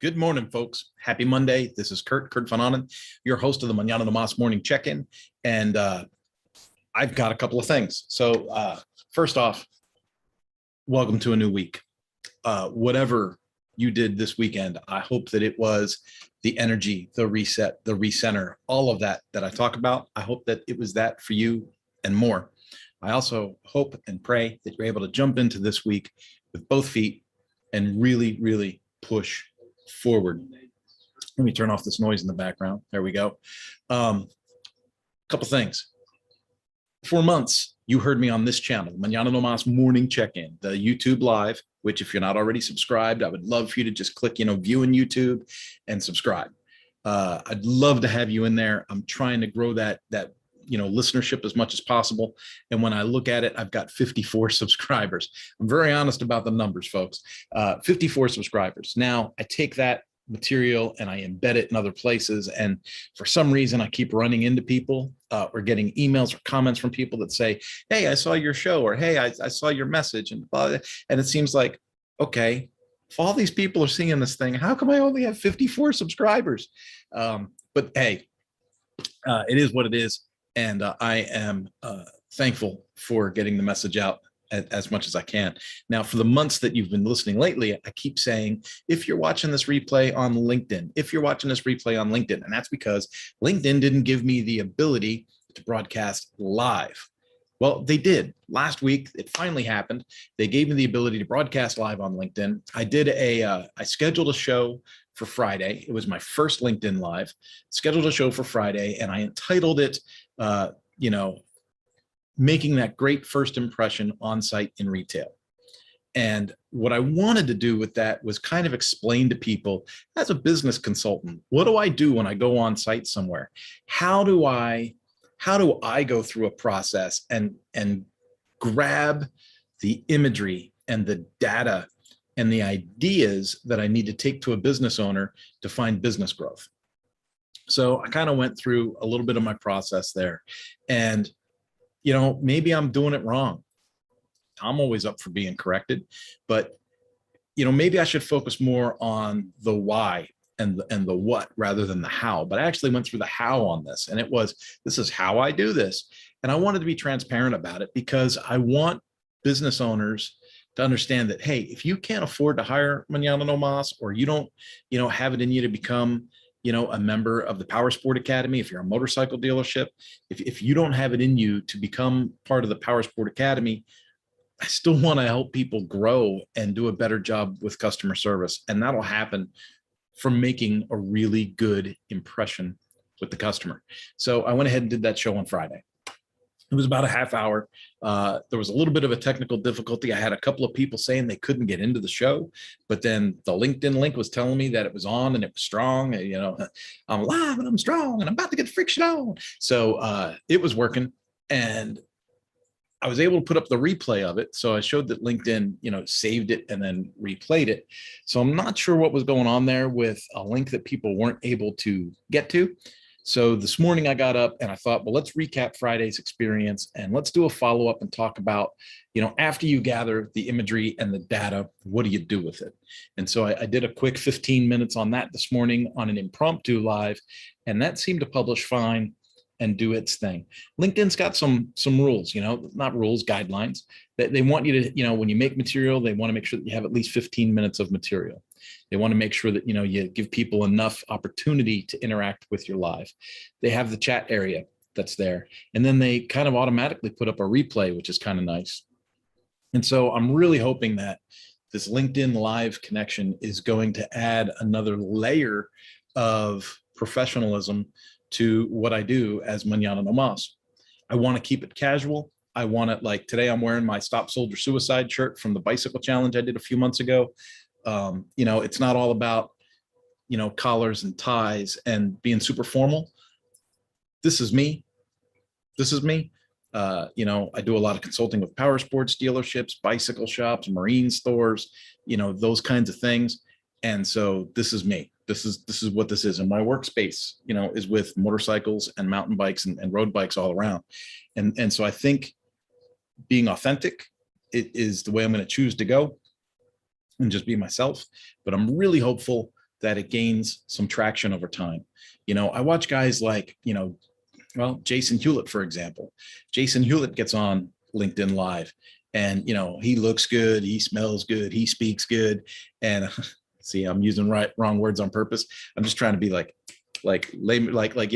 Good morning, folks. Happy Monday. This is Kurt Van Anen, your host of the Mañana morning check-in. And I've got a couple of things. So first off, welcome to a new week. Whatever you did this weekend, I hope that it was the energy, the reset, the recenter, all of that I talk about. I hope that it was that for you and more. I also hope and pray that you're able to jump into this week with both feet and really, really push forward. Let me turn off this noise in the background. There we go. Couple things. For months, you heard me on this channel, Mañana morning check-in, the YouTube live, which if you're not already subscribed, I would love for you to just click, view in YouTube and subscribe. I'd love to have you in there. I'm trying to grow that listenership as much as possible. And when I look at it, I've got 54 subscribers. I'm very honest about the numbers, folks. 54 subscribers. Now I take that material and I embed it in other places. And for some reason, I keep running into people or getting emails or comments from people that say, hey, I saw your show, or hey, I saw your message. And it seems like, okay, if all these people are seeing this thing, how come I only have 54 subscribers? But hey, it is what it is. And I am thankful for getting the message out as much as I can. Now, for the months that you've been listening lately, I keep saying, if you're watching this replay on LinkedIn, and that's because LinkedIn didn't give me the ability to broadcast live. Well, they did. Last week, it finally happened. They gave me the ability to broadcast live on LinkedIn. I scheduled a show for Friday. It was my first LinkedIn Live. Scheduled a show for Friday, and I entitled it, making that great first impression on site in retail. And what I wanted to do with that was kind of explain to people, as a business consultant, what do I do when I go on site somewhere? How do I go through a process and grab the imagery and the data and the ideas that I need to take to a business owner to find business growth? So I kind of went through a little bit of my process there. And, maybe I'm doing it wrong. I'm always up for being corrected, but, maybe I should focus more on the why and the what rather than the how. But I actually went through the how on this, and this is how I do this. And I wanted to be transparent about it because I want business owners to understand that, hey, if you can't afford to hire Mañana no Mas, or you don't, have it in you to become, a member of the Power Sport Academy, if you're a motorcycle dealership, if you don't have it in you to become part of the Power Sport Academy, I still want to help people grow and do a better job with customer service. And that'll happen from making a really good impression with the customer. So I went ahead and did that show on Friday. It was about a half hour. There was a little bit of a technical difficulty. I had a couple of people saying they couldn't get into the show, but then the LinkedIn link was telling me that it was on and it was strong. I'm live and I'm strong and I'm about to get friction on. So it was working, and I was able to put up the replay of it. So I showed that LinkedIn, saved it and then replayed it. So I'm not sure what was going on there with a link that people weren't able to get to. So this morning I got up and I thought, well, let's recap Friday's experience and let's do a follow-up and talk about, after you gather the imagery and the data, what do you do with it? And so I did a quick 15 minutes on that this morning on an impromptu live, and that seemed to publish fine and do its thing. LinkedIn's got some rules, not rules, guidelines that they want you to, when you make material, they want to make sure that you have at least 15 minutes of material. They want to make sure that, you give people enough opportunity to interact with your live. They have the chat area that's there. And then they kind of automatically put up a replay, which is kind of nice. And so I'm really hoping that this LinkedIn live connection is going to add another layer of professionalism to what I do as Mañana no Mas. I want to keep it casual. I want it, like today I'm wearing my Stop Soldier Suicide shirt from the bicycle challenge I did a few months ago. It's not all about, collars and ties and being super formal. This is me. I do a lot of consulting with power sports dealerships, bicycle shops, marine stores, those kinds of things. And so this is me. This is what this is. And my workspace, is with motorcycles and mountain bikes and road bikes all around. And so I think being authentic is the way I'm going to choose to go and just be myself. But I'm really hopeful that it gains some traction over time. I watch guys like, well, Jason Hewlett, for example. Jason Hewlett gets on LinkedIn Live and, he looks good, he smells good, he speaks good. And see, I'm using wrong words on purpose. I'm just trying to be like, you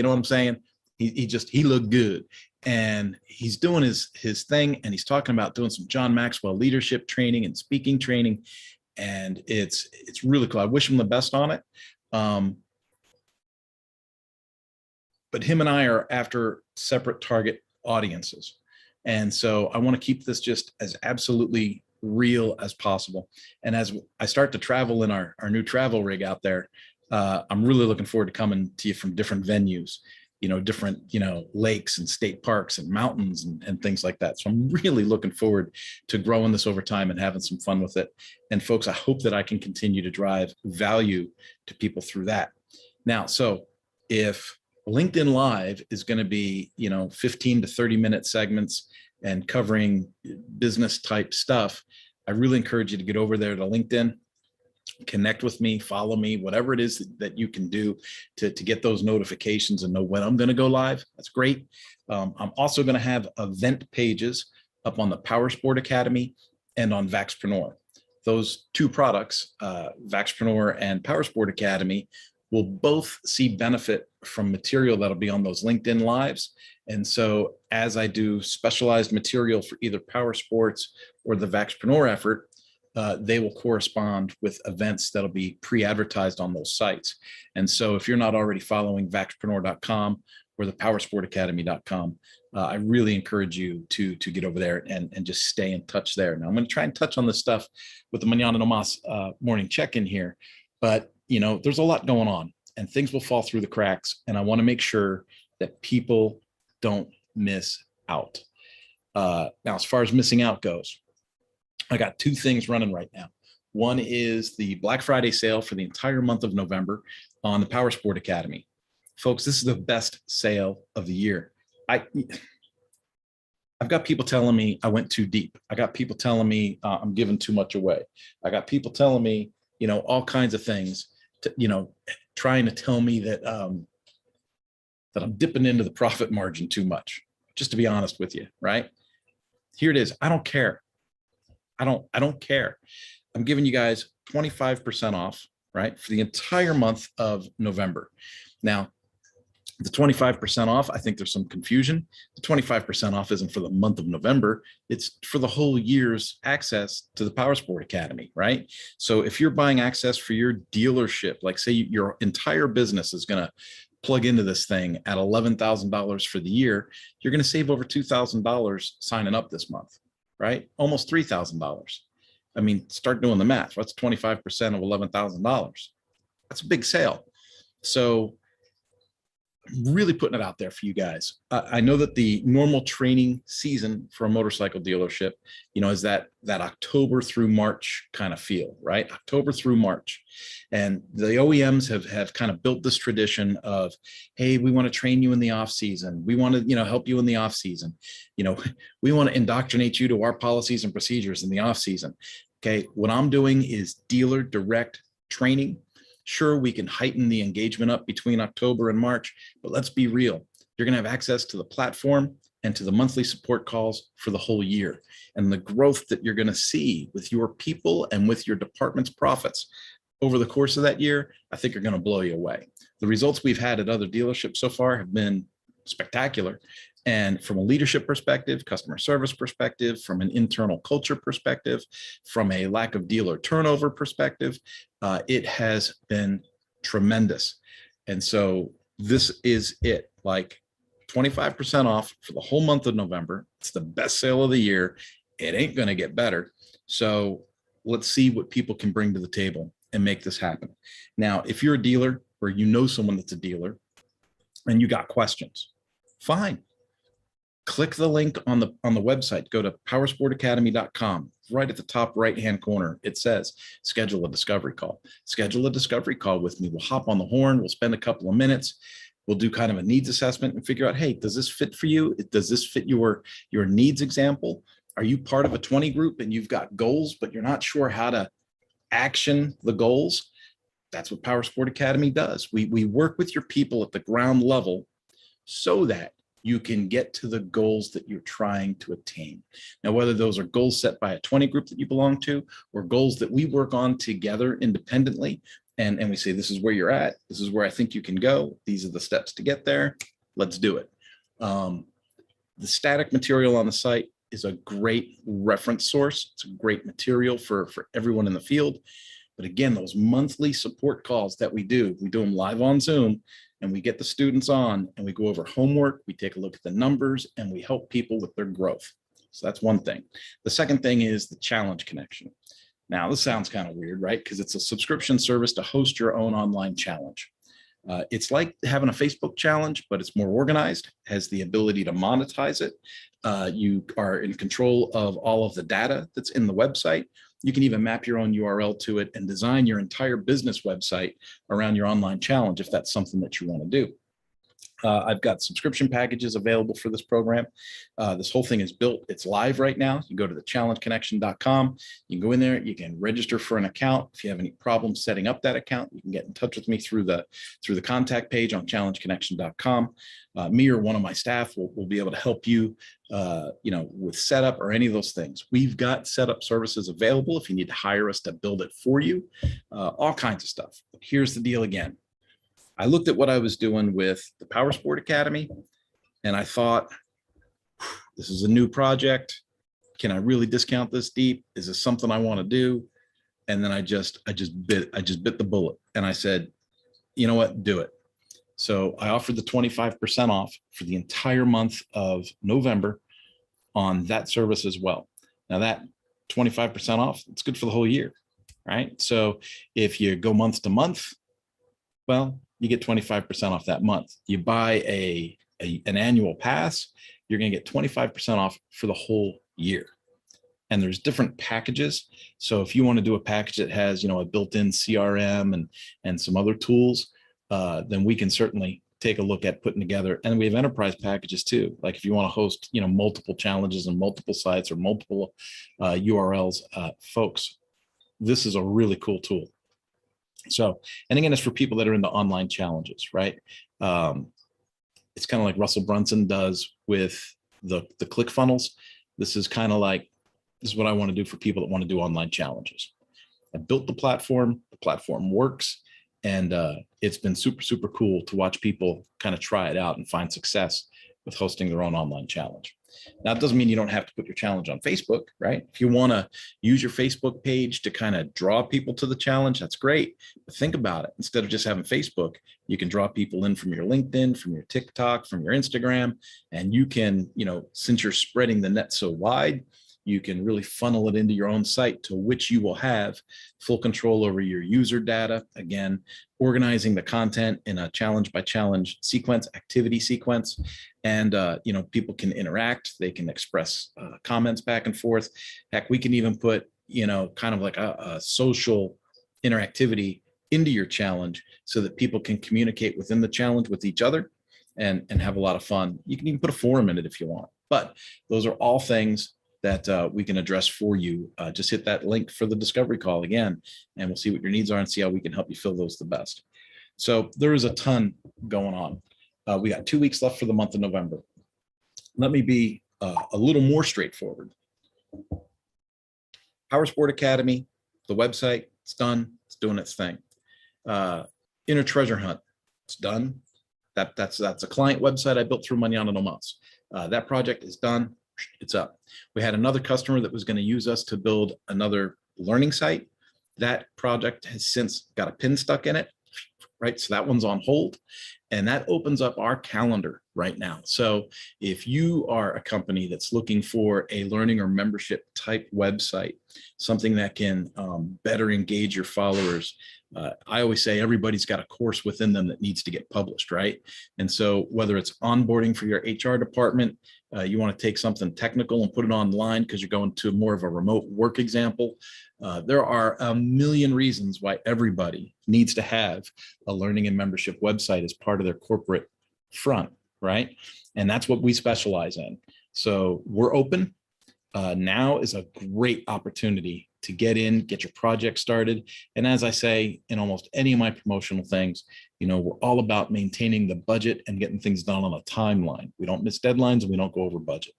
know what I'm saying? He looked good, and he's doing his thing, and he's talking about doing some John Maxwell leadership training and speaking training. And it's really cool. I wish him the best on it. But him and I are after separate target audiences. And so I want to keep this just as absolutely real as possible. And as I start to travel in our new travel rig out there, I'm really looking forward to coming to you from different venues, different, lakes and state parks and mountains and things like that. So I'm really looking forward to growing this over time and having some fun with it. And folks, I hope that I can continue to drive value to people through that. Now, so if LinkedIn Live is going to be, 15 to 30-minute segments and covering business type stuff, I really encourage you to get over there to LinkedIn, connect with me, follow me, whatever it is that you can do to get those notifications and know when I'm going to go live. That's great. I'm also going to have event pages up on the Power Sport Academy and on Vaxpreneur. Those two products, Vaxpreneur and Power Sport Academy, will both see benefit from material that'll be on those LinkedIn Lives. And so as I do specialized material for either Power Sports or the Vaxpreneur effort, they will correspond with events that'll be pre-advertised on those sites. And so if you're not already following vaxpreneur.com or the powersportacademy.com, I really encourage you to get over there and just stay in touch there. Now I'm going to try and touch on this stuff with the Mañana No Mas morning check-in here, but there's a lot going on and things will fall through the cracks. And I want to make sure that people don't miss out. Now, as far as missing out goes, I got two things running right now. One is the Black Friday sale for the entire month of November on the Power Sport Academy. Folks, this is the best sale of the year. I've got people telling me I went too deep. I got people telling me I'm giving too much away. I got people telling me, all kinds of things, trying to tell me that that I'm dipping into the profit margin too much, just to be honest with you, right? Here it is. I don't care. I don't care. I'm giving you guys 25% off, right, for the entire month of November. Now, the 25% off, I think there's some confusion. The 25% off isn't for the month of November. It's for the whole year's access to the Power Sport Academy, right? So if you're buying access for your dealership, like say your entire business is going to plug into this thing at $11,000 for the year, you're going to save over $2,000 signing up this month, right? Almost $3,000. I mean, start doing the math. What's 25% of $11,000? That's a big sale. So I'm really putting it out there for you guys. I know that the normal training season for a motorcycle dealership, is that October through March kind of feel, right? October through March. And the OEMs have kind of built this tradition of, hey, we want to train you in the off season. We want to, help you in the off season. We want to indoctrinate you to our policies and procedures in the off season. Okay. What I'm doing is dealer direct training. Sure, we can heighten the engagement up between October and March, but let's be real. You're going to have access to the platform and to the monthly support calls for the whole year. And the growth that you're going to see with your people and with your department's profits over the course of that year, I think are going to blow you away. The results we've had at other dealerships so far have been spectacular. And from a leadership perspective, customer service perspective, from an internal culture perspective, from a lack of dealer turnover perspective, it has been tremendous. And so this is it, like 25% off for the whole month of November. It's the best sale of the year. It ain't going to get better. So let's see what people can bring to the table and make this happen. Now, if you're a dealer or someone that's a dealer and you got questions, fine. Click the link on the website. Go to powersportacademy.com. Right at the top right-hand corner, it says schedule a discovery call. Schedule a discovery call with me. We'll hop on the horn. We'll spend a couple of minutes. We'll do kind of a needs assessment and figure out, hey, does this fit for you? Does this fit your needs example? Are you part of a 20 group and you've got goals, but you're not sure how to action the goals? that's what Power Sport Academy does. We work with your people at the ground level so that you can get to the goals that you're trying to attain. Now, whether those are goals set by a 20 group that you belong to, or goals that we work on together independently, and we say, this is where you're at, this is where I think you can go, these are the steps to get there, let's do it. The static material on the site is a great reference source. It's a great material for everyone in the field. But again, those monthly support calls that we do them live on Zoom, and we get the students on and we go over homework, we take a look at the numbers, and we help people with their growth. So that's one thing. The second thing is the challenge connection. Now, this sounds kind of weird, right? Because it's a subscription service to host your own online challenge. It's like having a Facebook challenge, but it's more organized, has the ability to monetize it. You are in control of all of the data that's in the website. You can even map your own URL to it and design your entire business website around your online challenge if that's something that you want to do. I've got subscription packages available for this program. This whole thing is built. It's live right now. You go to thechallengeconnection.com. You can go in there. You can register for an account. If you have any problems setting up that account, you can get in touch with me through the contact page on challengeconnection.com. Me or one of my staff will be able to help you, with setup or any of those things. We've got setup services available if you need to hire us to build it for you, all kinds of stuff. But here's the deal again. I looked at what I was doing with the Power Sport Academy, and I thought, this is a new project. Can I really discount this deep? Is this something I want to do? And then I just bit the bullet, and I said, you know what, do it. So I offered the 25% off for the entire month of November on that service as well. Now that 25% off, it's good for the whole year, right? So if you go month to month, well, you get 25% off that month. You buy an annual pass, you're going to get 25% off for the whole year. And there's different packages. So if you want to do a package that has, a built-in CRM and some other tools, then we can certainly take a look at putting together. And we have enterprise packages too. Like if you want to host, multiple challenges and multiple sites or multiple URLs, folks, this is a really cool tool. So, and again, it's for people that are into online challenges, right? It's kind of like Russell Brunson does with the ClickFunnels. This is kind of like, this is what I want to do for people that want to do online challenges. I built the platform works, and it's been super, super cool to watch people kind of try it out and find success with hosting their own online challenge. Now, it doesn't mean you don't have to put your challenge on Facebook, right? If you want to use your Facebook page to kind of draw people to the challenge, that's great. But think about it. Instead of just having Facebook, you can draw people in from your LinkedIn, from your TikTok, from your Instagram, and you can, since you're spreading the net so wide, you can really funnel it into your own site, to which you will have full control over your user data. Again, organizing the content in a challenge by challenge sequence, activity sequence. And, people can interact, they can express comments back and forth. Heck, we can even put, kind of like a social interactivity into your challenge so that people can communicate within the challenge with each other and have a lot of fun. You can even put a forum in it if you want. But those are all things that we can address for you. Just hit that link for the discovery call again, and we'll see what your needs are and see how we can help you fill those the best. So there is a ton going on. We got 2 weeks left for the month of November. Let me be a little more straightforward. Power Sport Academy, the website, it's done. It's doing its thing. Inner Treasure Hunt, it's done. That's a client website I built through Mañana no Mas. That project is done. It's up. We had another customer that was going to use us to build another learning site. That project has since got a pin stuck in it, right? So that one's on hold, and that opens up our calendar right now. So if you are a company that's looking for a learning or membership type website, something that can better engage your followers, I always say everybody's got a course within them that needs to get published, right? And so whether it's onboarding for your HR department, you want to take something technical and put it online because you're going to more of a remote work example. There are a million reasons why everybody needs to have a learning and membership website as part of their corporate front, right? And that's what we specialize in. So we're open. Now is a great opportunity to get in, get your project started. And as I say in almost any of my promotional things, we're all about maintaining the budget and getting things done on a timeline. We don't miss deadlines and we don't go over budget.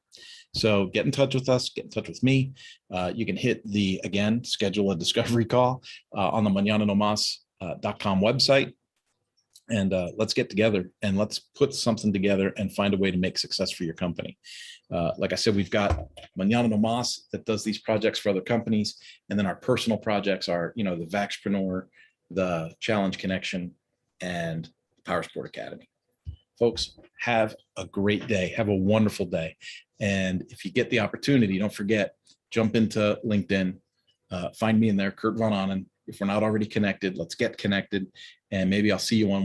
So get in touch with us, get in touch with me. You can hit schedule a discovery call on the mañananomas.com website. And let's get together and let's put something together and find a way to make success for your company. Like I said, we've got Mañana no Mas that does these projects for other companies. And then our personal projects are, the Vaxpreneur, the Challenge Connection, and Power Sport Academy. Folks, have a great day. Have a wonderful day. And if you get the opportunity, don't forget, jump into LinkedIn, find me in there, Kurt Von Annen. If we're not already connected, let's get connected. And maybe I'll see you on one